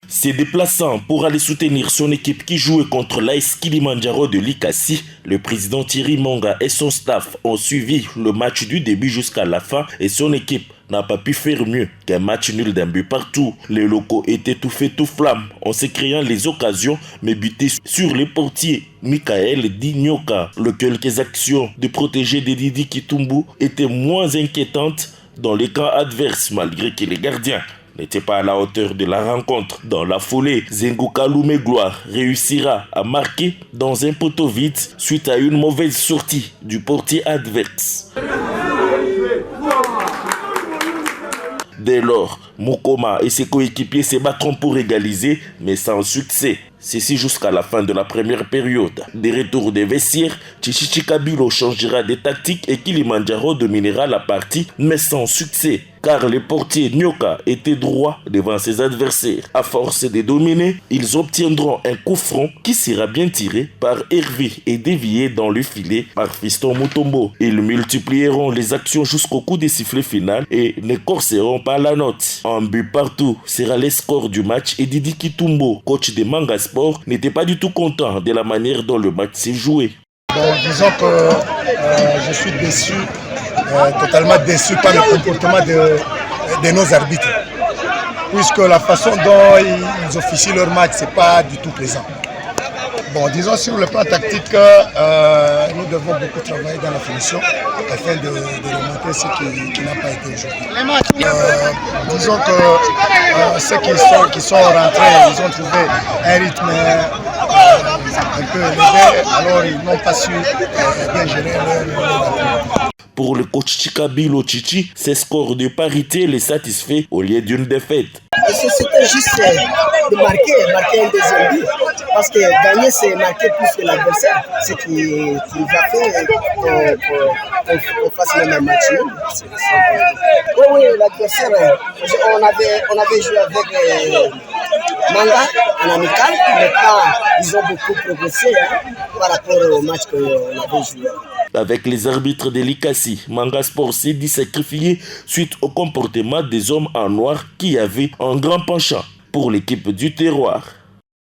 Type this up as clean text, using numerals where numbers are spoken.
Se déplaçant pour aller soutenir son équipe qui jouait contre l'AS Kilimandjaro de Likasi, le président Thierry Monga et son staff ont suivi le match du début jusqu'à la fin et son équipe n'a pas pu faire mieux qu'un match nul d'un but partout. Les locaux étaient tout fait tout flamme en se créant les occasions mais butés sur les portiers Michael Dinyoka. Le quelques actions de protéger de Didi Kitumbu étaient moins inquiétantes dans les camps adverses malgré que les gardiens n'était pas à la hauteur de la rencontre. Dans la foulée, Zengo Kalume Gloire réussira à marquer dans un poteau vide suite à une mauvaise sortie du portier adverse. Dès lors, Mukoma et ses coéquipiers se battront pour égaliser, mais sans succès. Ceci jusqu'à la fin de la première période. Des retours des vestiaires, Chichichi Kabilo changera des tactiques et Kilimandjaro dominera la partie, mais sans succès. Car les portiers Nyoka étaient droits devant ses adversaires. À force de dominer, ils obtiendront un coup franc qui sera bien tiré par Hervé et dévié dans le filet par Fiston Mutombo. Ils multiplieront les actions jusqu'au coup de sifflet final et ne corseront pas la note. Un but partout sera le score du match et Didi Kitumbo, coach de Manga Sport, n'était pas du tout content de la manière dont le match s'est joué. Bon, disons que je suis déçu. Totalement déçu par le comportement de nos arbitres. Puisque la façon dont ils officient leur match, ce n'est pas du tout plaisant. Bon, disons sur le plan tactique, nous devons beaucoup travailler dans la finition afin de remonter ce qui n'a pas été aujourd'hui. Disons que ceux qui sont rentrés, ils ont trouvé un rythme un peu élevé, alors ils n'ont pas su bien gérer leur. Pour le coach Chikabilo Chichi, ces scores de parité les satisfait au lieu d'une défaite. C'était juste de marquer un deuxième but. Parce que gagner, c'est marquer plus que l'adversaire. Ce qui va faire qu'on fasse le même match. Oui, l'adversaire, on avait joué avec Manga en amical. Maintenant, ils ont beaucoup progressé par rapport au match qu'on avait joué. Avec les arbitres de Likasi, Manga Sport s'est dit sacrifié suite au comportement des hommes en noir qui avaient un grand penchant pour l'équipe du terroir.